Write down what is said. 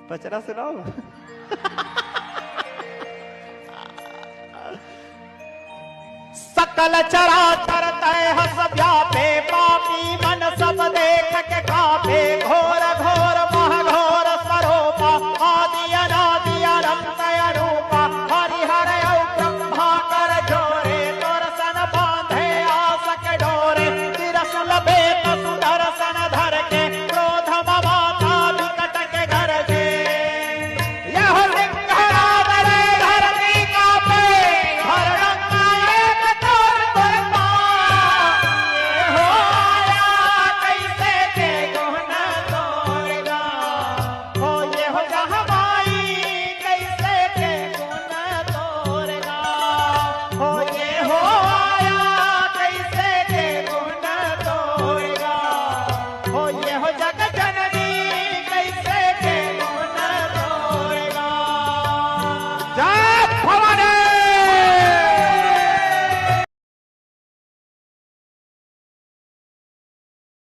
पचरा सुनाओ। सकल चराचर तय हस व्यापे, पापी मन सब देख के कापे।